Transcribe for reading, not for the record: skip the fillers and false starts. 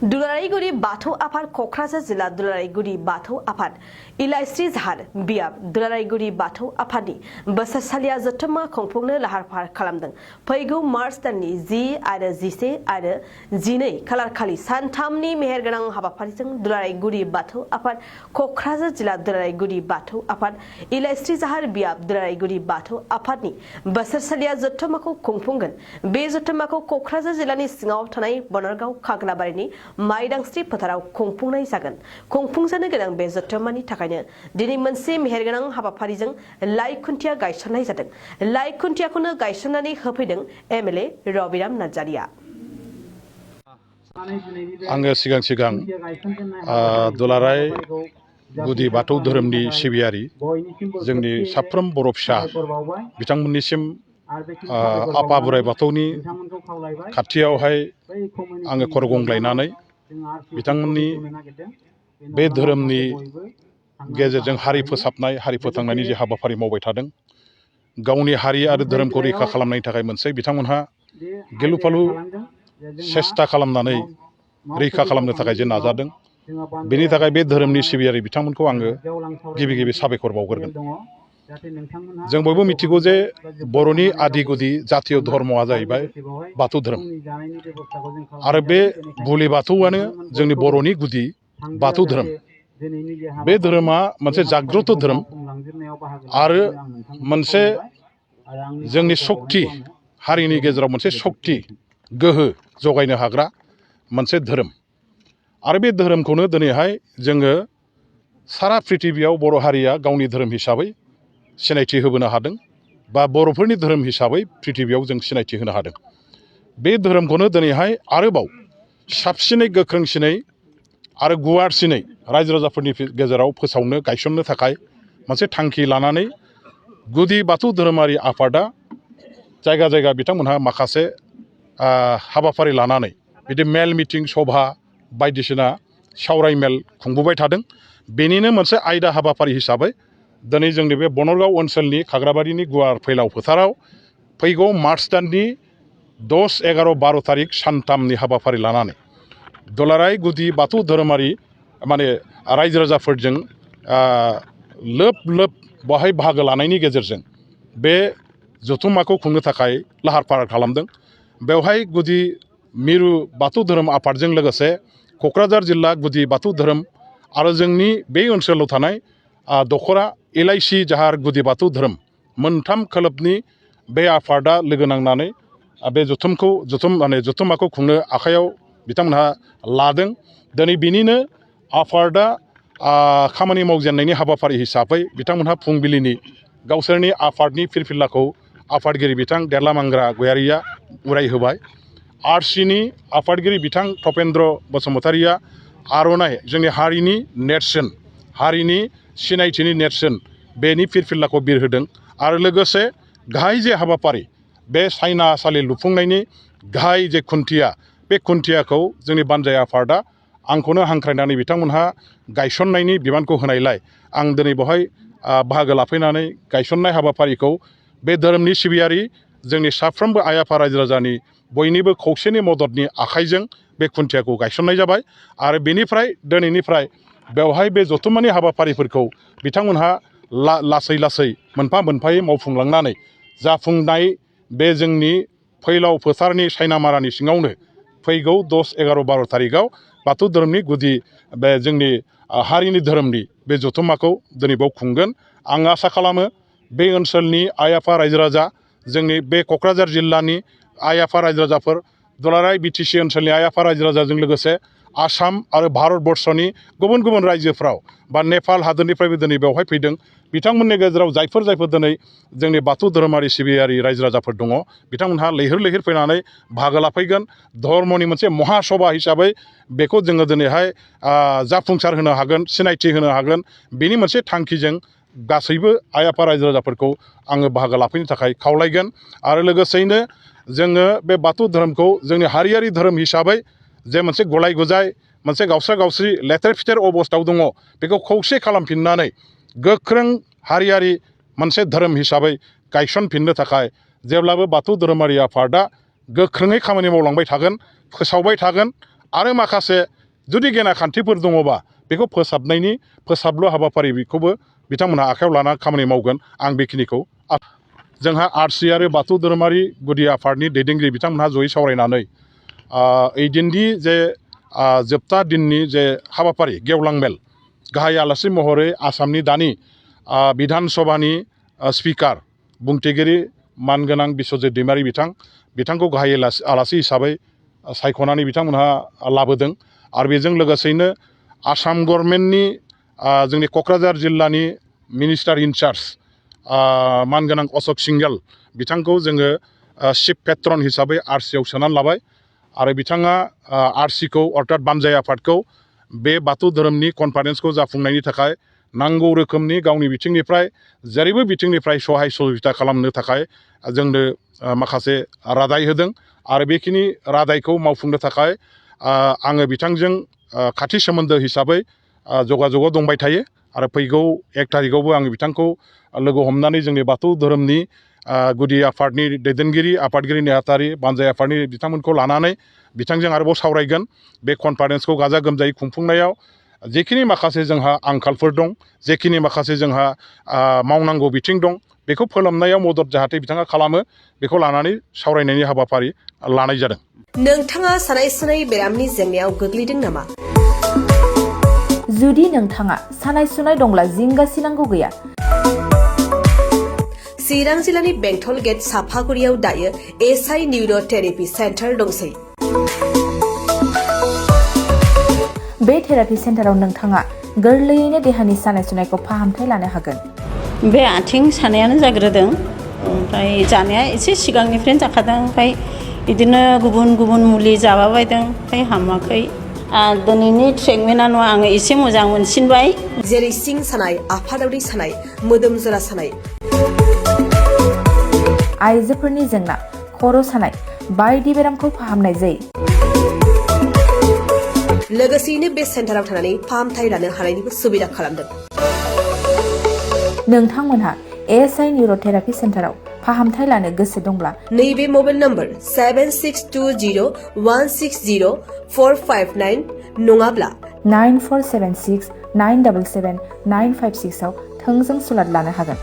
दुलारायगुरि बाथौ आफाद क'क्राझार जिल्ला दुलारायगुरि बाथौ आफाद इलायस्रि जाहार बियाब दुलारायगुरि बाथौ आफादनि बोसोरसालिया जथुम्मा खुंफुंनो लाहार फाहार खालामदों। फैगौ मार्च दाननि 10 आरो 11 आरो 12 खालारखालि सानथामनि मेहेरगोनां हाबाफारिजों दुलारायगुरि बाथौ आफाद क'क्राझार जिल्ला दुलारायगुरि बाथौ आफाद इलायस्रि जाहार बियाब दुलारायगुरि बाथौ आफादनि बोसोरसालिया जथुम्माखौ खुंफुंगोन। बे जथुम्माखौ क'क्राझार जिल्लानि सिङाव थानाय बनरगाव खाग्राबारिनि माइदांस्रि फोथाराव खुंफुंनाय जागोन। खुंफुंजानो गोनां बे जथुम्मानि थाखायनो दिनै मोनसे मेहेरगोनां हाबाफारिजों लाइ खुन्थिया गायसननाय जादों। लाइ खुन्थियाखौनो गायसननानै होफैदों एमएलए रबिराम नार्जारिया। आङो सिगां दुलाराय गुदि बाथौ धोरोमनि सिबियारि जोंनि साफ्रोम बर' फिसा बिथांमोननिसिम आफा बोराइ बाथौनि खाथियावहाय आङो खर' गंग्लायनानै बिथांमोननि बे धोरोमनि गेजेरजों हारि फोसाबनाय हारि फोथांनायनि जे हाबाफारि मावबाय थादों, गावनि हारि आरो धोरोमखौ रैखा खालामनायनि थाखाय मोनसे बिथांमोनहा गिलु फालु सेस्था खालामनानै रैखा खालामनो थाखाय जे नाजादों, बेनि थाखाय बे धोरोमनि सिबियारि बिथांमोनखौ आङो गिबि साबायखर बावग्रोगोन। जों बयबो मिथिगौ जे बर'नि आदि गुदि जातीय धर्मआ जाहैबाय बाथौ धोरोम आरो बे बुलि बाथौआनो जोंनि बर'नि गुदि बाथौ धोरोम। बे धोरोमा मोनसे जाग्रत धोरोम आरो मोनसे जोंनि सक्ति हारिनि गेजेराव मोनसे सक्ति गोहो जगायनो हाग्रा मोनसे धोरोम आरो बे धोरोमखौनो दिनैहाय जोङो सारा पृथिबियाव बर' हारिया गावनि धोरोम हिसाबै सिनायथि होबोनो हादों बा बर'फोरनि धोरोम हिसाबै पृथिबियाव जों सिनायथि होनो हादों। बे धोरोमखौनो दिनैहाय आरोबाव साबसिनै गोख्रोंसिनै आरो गुवारसिनै रायजो राजाफोरनि गेजेराव फोसावनो गायसननो थाखाय मोनसे थांखि लानानै गुदि बाथौ धोरोमारि आफादा जायगा जायगा बिथांमोनहा माखासे हाबाफारि लानानै बिदि मेल मिटिं सभा बायदिसिना सावराय मेल खुंबोबाय थादों। बेनिनो मोनसे आयदा हाबाफारि हिसाबै दिनै जोंनि बे बनरगाव ओनसोलनि खाग्राबारिनि गुवार फैलाव फोथाराव फैगौ मार्च दाननि 10, 11, 12 थारिख सानथामनि हाबाफारि लानानै दुलाराय गुदि बाथौ धोरोमारि रायजो राजाफोरजों लोब लोब बहाय बाहागो लानायनि गेजेरजों बे जथुम्माखौ खुंनो थाखाय लाहार फाहार खालामदों। बेवहाय गुदि मिरु बाथौ धोरोम आफादजों लोगोसे क'क्राझार जिल्ला गुदि बाथौ धोरोम आरो जोंनि बे ओनसोलाव थानाय दखरा इलायसि जाहार गुदि बाथौ धोरोम मोनथाम खोलोबनि बे आफादा लोगो नांनानै बे जथुम्माखौ खुंनो आखायाव बिथांमोनहा लादों। दिनै बिनिनो आफादा खामानि मावजेननायनि हाबाफारि हिसाबै बिथांमोनहा फुंबिलिनि गावसोरनि आफादनि फिरफिलाखौ आफादगिरि बिथां देरलामांग्रा गयारिया उरायहोबाय। आरसिनि आफादगिरि बिथां थपेन्द्र बसुमतारिया आर'नाइ जोंनि हारिनि नेरसोन हारिनि सिनायथिनि नेरसोन बेनि फिरफिलाखौ बिरहोदों आरो लोगोसे गाहाय जे हाबाफारि बे सायनासालि लुफुंनायनि गाहाय जे खुन्थिया बे खुन्थियाखौ जोंनि बानजाय आफादा आंखौनो हांख्रायनानै बिथांमोनहा गायसननायनि बिबानखौ होनायलाय आं दिनै बेवहाय बाहागो लाफैनानै गायसननाय हाबाफारिखौ बे धोरोमनि सिबियारि जोंनि साफ्रोमबो आइ आफा रायजो राजानि बयनिबो खौसेनि मददनि आखाइजों बे खुन्थियाखौ गायसननाय जाबाय आरो बेनिफ्राय दिनैनिफ्राय बेवहाय बे जथुम्मानि हाबाफारिफोरखौ बिथांमोनहा लासै लासै मोनफा मोनफायै मावफुंलांनानै जाफुंनाय बे जोंनि फैलाव फोथारनि सायनामारानि सिङावनो फैगौ 10, 11, 12 थारिखआव बाथौ धोरोमनि गुदि बे जोंनि हारिनि धोरोमनि बे जथुम्माखौ दिनै बाव खुंगोन। आं आसा खालामो बे ओनसोलनि आइ आफा रायजो राजा जोंनि बे क'क्राझार जिल्लानि आइ आफा रायजो राजाफोर दुलाराय बिटिसि ओनसोलनि आइ आफा रायजो राजाजों लोगोसे आसाम आरो भारतबर्षनि गुबुन गुबुन रायजोफ्राव बा नेपाल हादोरनिफ्रायबो दिनै बेवहाय फैदों। बिथांमोननि गेजेराव जायफोर दिनै जोंनि बाथौ धोरोमारि सिबियारि रायजो राजाफोर दङ बिथांमोनहा लैहोर लैहोर फैनानै बाहागो लाफैगोन। धर्मनि मोनसे महासभा हिसाबै बेखौ जोङो दिनैहाय जाफुंसार होनो हागोन, सिनायथि होनो हागोन। बेनि मोनसे थांखिजों गासैबो आइ आफा रायजो राजाफोरखौ आङो बाहागो लाफैनो थाखाय खावलायगोन आरो लोगोसेयैनो जोङो बे बाथौ धोरोमखौ जोंनि हारियारि धोरोम हिसाबै जे मोनसे गलाय गुजाय मोनसे गावस्रा गावस्रि लेथेर फिथेर अबस्थायाव दङ बेखौ खौसे खालामफिननानै गोख्रों हारियारि मोनसे धोरोम हिसाबै गायसनफिननो थाखाय जेब्लाबो बाथौ धोरोमारि आफादा गोख्रोङै खामानि मावलांबाय थागोन, फोसावबाय थागोन आरो माखासे जुदि गेना खान्थिफोर दङबा बेखौ फोसाबलु हाबाफारि बेखौबो बिथांमोनहा आखायाव लाना खामानि मावगोन आं बेखिनिखौ जोंहा आरसि आरो बाथौ धोरोमारि गुदि आफादनि दैदेनगिरि बिथांमोनहा जयै सावरायनानै ओइदिननि जे जोबथा दिननि जे हाबाफारि गेवलां मेल गाहाय आलासि महरै आसामनि दानि बिधान सभानि स्पिकार बुंथिगिरि मानगोनां बिस्वजित दैमारि बिथांखौ गाहाय आलासि हिसाबै सायख'नानै बिथांमोनहा लाबोदों आरो बेजों लोगोसेयैनो आसाम गभर्नमेन्टनि जोंनि क'क्राझार जिल्लानि मिनिस्टार इनचार्ज मानगोनां अशक सिंगेल बिथांखौ जोङो चिफ पेट्रन हिसाबै आरसिआव सोनानै लाबाय आरो बिथाङा आरसिखौ अर्थात बानजाय आफादखौ बे बाथौ धोरोमनि कनफारेन्सखौ जाफुंनायनि थाखाय नांगौ रोखोमनि गावनि बिथिंनिफ्राय जेरैबो बिथिंनिफ्राय सहाय सहजुगिता खालामनो थाखाय जोंनो माखासे रादाय होदों आरो बेखिनि रादायखौ मावफुंनो थाखाय आङो बिथांजों खाथि सोमोन्दो हिसाबै जगाजगआव दंबाय थायो आरो फैगौ 1 थारिखआवबो आङो बिथांखौ लोगो हमनानै जोंनि बाथौ धोरोमनि गुदि आफादनि दैदेनगिरि आफादगिरि नेहाथारि बानजाय आफादनि बिथांमोनखौ लानानै बिथांजों आरोबाव सावरायगोन बे कनफारेन्सखौ गाजा गोमजायै खुंफुंनायाव जेखिनि माखासे जोंहा आंखालफोर दं जेखिनि माखासे जोंहा मावनांगौ बिथिं दं बेखौ फोलोमनायाव मदद जाहाथे बिथाङा खालामो बेखौ लानानै सावरायनायनि हाबाफारि लानाय जादों। नोंथाङा सानाय सुनाय बेरामनि जेंनायाव गोग्लैदों नामा? जुदि नोंथाङा सानाय सुनाय दंब्ला जिंगा सिनांगौ गैया। चिरां जिल्लानि बेंटल गेट साफागुरियाव दायो एसआइ निउर'थेरापि सेन्टार दंसै। बे थेरापि सेन्टाराव नोंथाङा गोरलैयैनो देहानि सानाय सुनायखौ फाहामथाय लानो हागोन। बे आथिं सानायानो जाग्रोदों ओमफ्राय जानाया एसे सिगांनिफ्रायनो जाखादों ओमफ्राय बिदिनो गुबुन मुलि जाबाबायदों ओमफ्राय हामाखै। दिनैनि ट्रिटमेन्टआनो आङो एसे मोजां मोनसिनबाय। जेरै सिं सानाय आफादावरि सानाय मोदोम जरा सानाय आइजोफोरनि जेंना खर' सानाय बायदि बेरामखौ फाहामनाय जायो। लोगोसेयैनो बे सेन्टाराव थानानै फाहामथाय लानो हानायनिबो सुबिदा खालामदों। नोंथांमोनहा एसआइ निउर'थेरापि सेन्टाराव फाहामथाय लानो गोसो दंब्ला नैबे मबाइल नम्बर 7620160459 नङाब्ला 9476977956 आव थोंजों सुलाद लानो हागोन।